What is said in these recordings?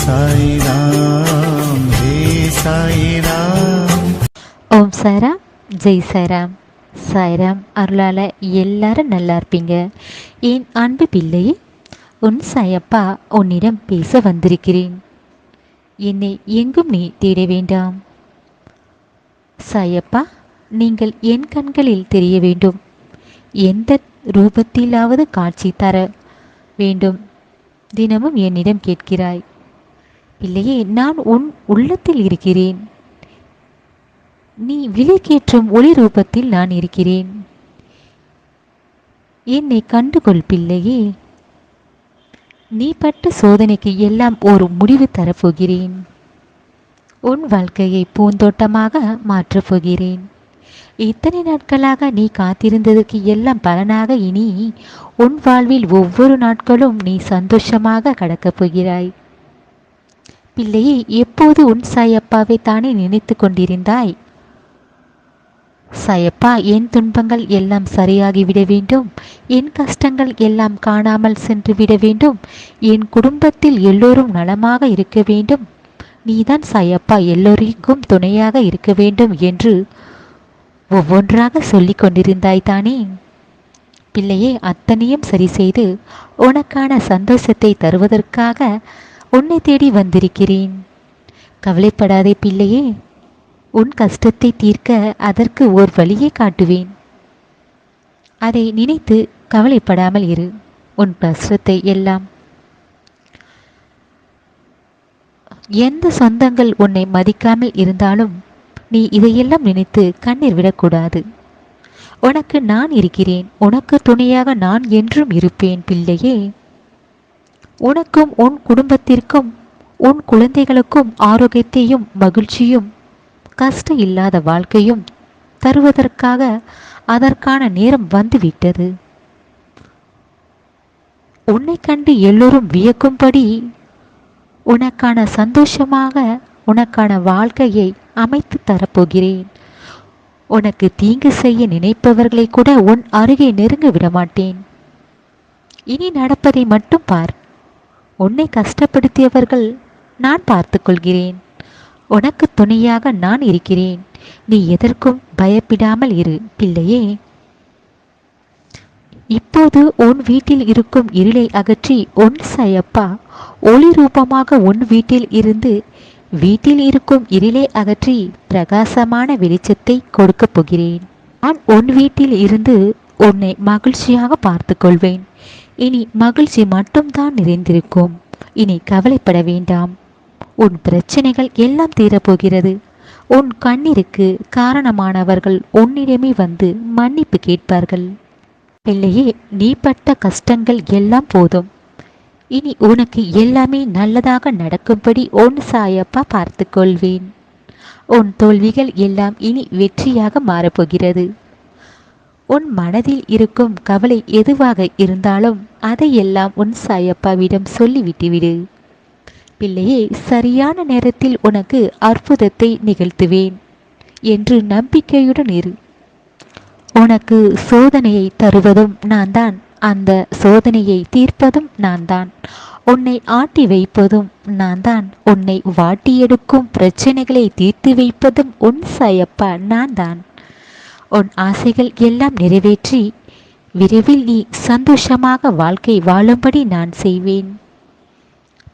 சாய்ராம் ஹே சாய்ராம். ஓம் சாய்ராம், ஜெய் சாய்ராம். சாய்ராம் அருளால் எல்லாரும் நல்லா இருப்பீங்க. என் அன்பு பிள்ளையே, உன் சாயப்பா உன்னிடம் பேச வந்திருக்கிறேன். என்னை எங்கும் நீ தேட வேண்டாம். சாயப்பா, நீங்கள் என் கண்களில் தெரிய வேண்டும். எந்த ரூபத்திலாவது காட்சி தர வேண்டும். தினமும் என்னிடம் கேட்கிறாய். பிள்ளையே, நான் உன் உள்ளத்தில் இருக்கிறேன். நீ விலைக்கேற்றும் ஒளி ரூபத்தில் நான் இருக்கிறேன். என்னை கண்டுகொள் பிள்ளையே. நீ பட்ட சோதனைக்கு எல்லாம் ஒரு முடிவு தரப்போகிறேன். உன் வாழ்க்கையை பூந்தோட்டமாக மாற்றப் போகிறேன். இத்தனை நாட்களாக நீ காத்திருந்ததற்கு எல்லாம் பலனாக இனி உன் வாழ்வில் ஒவ்வொரு நாட்களும் நீ சந்தோஷமாக கடக்கப் போகிறாய். பிள்ளையே, எப்போது உன் சாயப்பாவை தானே நினைத்து கொண்டிருந்தாய்? சாயப்பா, என் துன்பங்கள் எல்லாம் சரியாகிவிட வேண்டும், என் கஷ்டங்கள் எல்லாம் காணாமல் சென்று விட வேண்டும், என் குடும்பத்தில் எல்லோரும் நலமாக இருக்க வேண்டும், நீதான் சாயப்பா எல்லோருக்கும் துணையாக இருக்க வேண்டும் என்று ஒவ்வொன்றாக சொல்லிக் கொண்டிருந்தாய் தானே? பிள்ளையே, அத்தனையும் சரி செய்து உனக்கான சந்தோஷத்தை தருவதற்காக உன்னை தேடி வந்திருக்கிறேன். கவலைப்படாதே பிள்ளையே. உன் கஷ்டத்தை தீர்க்க அதற்கு ஓர் வழியை காட்டுவேன். அதை நினைத்து கவலைப்படாமல் இரு. உன் கஷ்டத்தை எல்லாம் எந்த சொந்தங்கள் உன்னை மதிக்காமல் இருந்தாலும் நீ இதையெல்லாம் நினைத்து கண்ணீர் விடக்கூடாது. உனக்கு நான் இருக்கிறேன். உனக்கு துணையாக நான் என்றும் இருப்பேன் பிள்ளையே. உனக்கும் உன் குடும்பத்திற்கும் உன் குழந்தைகளுக்கும் ஆரோக்கியத்தையும் மகிழ்ச்சியும் கஷ்டம் இல்லாத வாழ்க்கையும் தருவதற்காக அதற்கான நேரம் வந்துவிட்டது. உன்னை கண்டு எல்லோரும் வியக்கும்படி உனக்கான சந்தோஷமாக உனக்கான வாழ்க்கையை அமைத்து தரப்போகிறேன். உனக்கு தீங்கு செய்ய நினைப்பவர்களை கூட உன் அருகே நெருங்க விடமாட்டேன். இனி நடப்பதை மட்டும் பார். உன்னை கஷ்டப்படுத்தியவர்கள் நான் பார்த்து கொள்கிறேன். உனக்கு துணையாக நான் இருக்கிறேன். நீ எதற்கும் பயப்படாமல் இரு பிள்ளையே. இப்போது உன் வீட்டில் இருக்கும் இருளை அகற்றி உன் சாயப்பா ஒளி ரூபமாக உன் வீட்டில் இருந்து வீட்டில் இருக்கும் இருளை அகற்றி பிரகாசமான வெளிச்சத்தை கொடுக்கப் போகிறேன். நான் உன் வீட்டில் இருந்து உன்னை மகிழ்ச்சியாக பார்த்து கொள்வேன். இனி மகிழ்ச்சி மட்டும்தான் நிறைந்திருக்கும். இனி கவலைப்பட வேண்டாம். உன் பிரச்சனைகள் எல்லாம் தீரப்போகிறது. உன் கண்ணீருக்கு காரணமானவர்கள் உன்னிடமே வந்து மன்னிப்பு கேட்பார்கள். பிள்ளையே, நீ பட்ட கஷ்டங்கள் எல்லாம் போதும். இனி உனக்கு எல்லாமே நல்லதாக நடக்கும்படி உன் சாயப்பா பார்த்து கொள்வேன். உன் தோல்விகள் எல்லாம் இனி வெற்றியாக மாறப்போகிறது. உன் மனதில் இருக்கும் கவலை எதுவாக இருந்தாலும் அதையெல்லாம் உன் சாயப்பாவிடம் சொல்லிவிட்டுவிடு. பிள்ளையே, சரியான நேரத்தில் உனக்கு அற்புதத்தை நிகழ்த்துவேன் என்று நம்பிக்கையுடன் இரு. உனக்கு சோதனையை தருவதும் நான் தான், அந்த சோதனையை தீர்ப்பதும் நான் தான், உன்னை ஆட்டி வைப்பதும் நான் தான், உன்னை வாட்டி எடுக்கும் பிரச்சனைகளை தீர்த்து வைப்பதும் உன் சாயப்பா நான் தான். உன் ஆசைகள் எல்லாம் நிறைவேற்றி விரைவில் நீ சந்தோஷமாக வாழ்க்கை வாழும்படி நான் செய்வேன்.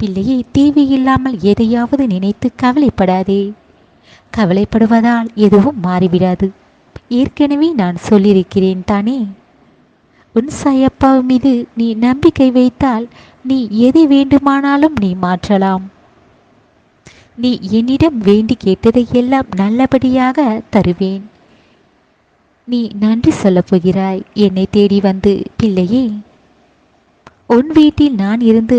பிள்ளையை, தேவையில்லாமல் எதையாவது நினைத்து கவலைப்படாதே. கவலைப்படுவதால் எதுவும் மாறிவிடாது. ஏற்கனவே நான் சொல்லியிருக்கிறேன் தானே? உன் சாயப்பா மீது நீ நம்பிக்கை வைத்தால் நீ எதை வேண்டுமானாலும் நீ மாற்றலாம். நீ என்னிடம் வேண்டி கேட்டதை எல்லாம் நல்லபடியாக தருவேன். நீ நன்றி சொல்லப் போகிறாய் என்னை தேடி வந்து. பிள்ளையே, உன் வீட்டில் நான் இருந்து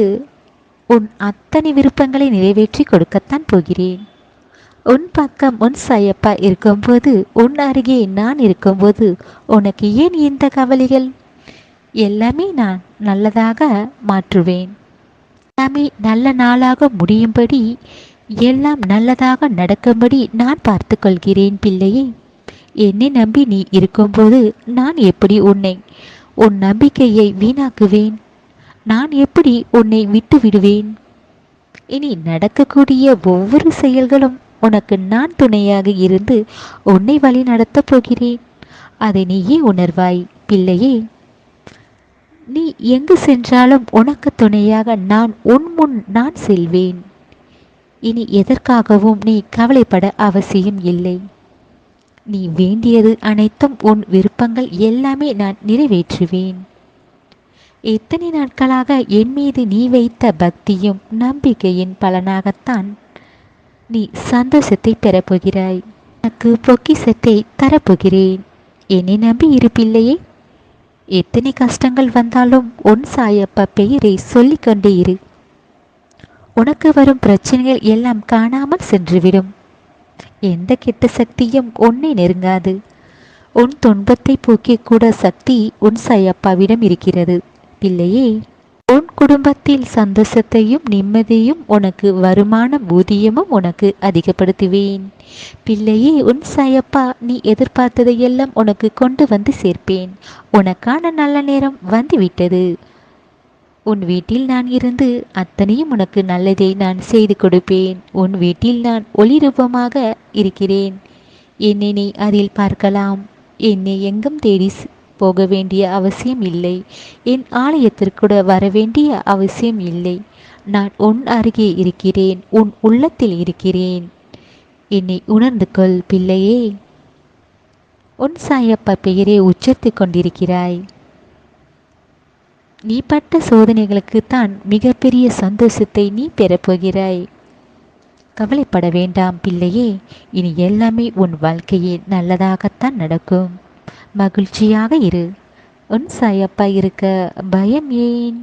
உன் அத்தனை விருப்பங்களை நிறைவேற்றி கொடுக்கத்தான் போகிறேன். உன் பக்கம் உன் சாயப்பா இருக்கும்போது, உன் அருகே நான் இருக்கும்போது உனக்கு ஏன் இந்த கவலைகள்? எல்லாமே நான் நல்லதாக மாற்றுவேன். எல்லாமே நல்ல நாளாக முடியும்படி, எல்லாம் நல்லதாக நடக்கும்படி நான் பார்த்து கொள்கிறேன். பிள்ளையே, என்னை நம்பி நீ இருக்கும்போது நான் எப்படி உன் நம்பிக்கையை வீணாக்குவேன்? நான் எப்படி உன்னை விட்டு விடுவேன்? இனி நடக்கக்கூடிய ஒவ்வொரு செயல்களும் உனக்கு நான் துணையாக இருந்து உன்னை வழி நடத்தப் போகிறேன். அதை நீயே உணர்வாய் பிள்ளையே. நீ எங்கு சென்றாலும் உனக்கு துணையாக உன் முன் நான் செல்வேன். இனி எதற்காகவும் நீ கவலைப்பட அவசியம் இல்லை. நீ வேண்டியது அனைத்தும் உன் விருப்பங்கள் எல்லாமே நான் நிறைவேற்றுவேன். எத்தனை நாட்களாக என் மீது நீ வைத்த பக்தியும் நம்பிக்கையின் பலனாகத்தான் நீ சந்தோஷத்தை பெறப்போகிறாய். உனக்கு பொக்கிஷத்தை தரப்போகிறேன். என்னை நம்பி இருப்பில்லையே. எத்தனை கஷ்டங்கள் வந்தாலும் உன் சாயப்பா பெயரை சொல்லிக்கொண்டே இரு. உனக்கு வரும் பிரச்சனைகள் எல்லாம் காணாமல் சென்றுவிடும். எந்த கெட்ட சக்தியும் உன்னை நெருங்காது. உன் துன்பத்தை போக்கக்கூட சக்தி உன் சாயப்பாவிடம் இருக்கிறது பிள்ளையே. உன் குடும்பத்தில் சந்தோஷத்தையும் நிம்மதியும் உனக்கு வருமானம் ஊதியமும் உனக்கு அதிகப்படுத்துவேன் பிள்ளையே. உன் சாயப்பா நீ எதிர்பார்த்ததையெல்லாம் உனக்கு கொண்டு வந்து சேர்ப்பேன். உனக்கான நல்ல நேரம் வந்துவிட்டது. உன் வீட்டில் நான் இருந்து அத்தனையும் உனக்கு நல்லதை நான் செய்து கொடுப்பேன். உன் வீட்டில் நான் ஒளி ரூபமாக இருக்கிறேன். என்னை நீ அதில் பார்க்கலாம். என்னை எங்கும் தேடி போக வேண்டிய அவசியம் இல்லை. என் ஆலயத்திற்கூட வர வேண்டிய அவசியம் இல்லை. நான் உன் அருகே இருக்கிறேன். உன் உள்ளத்தில் இருக்கிறேன். என்னை உணர்ந்து கொள் பிள்ளையே. உன் சாயப்பா பெயரை உச்சரித்து கொண்டிருக்கிறாய். நீ பட்ட சோதனைகளுக்கு தான் மிகப்பெரிய சந்தோஷத்தை நீ பெறப்போகிறாய். கவலைப்பட வேண்டாம் பிள்ளையே. இனி எல்லாமே உன் வாழ்க்கையில் நல்லதாகத்தான் நடக்கும். மகிழ்ச்சியாக இரு. உன் சாயப்பா இருக்க பயம் ஏன்?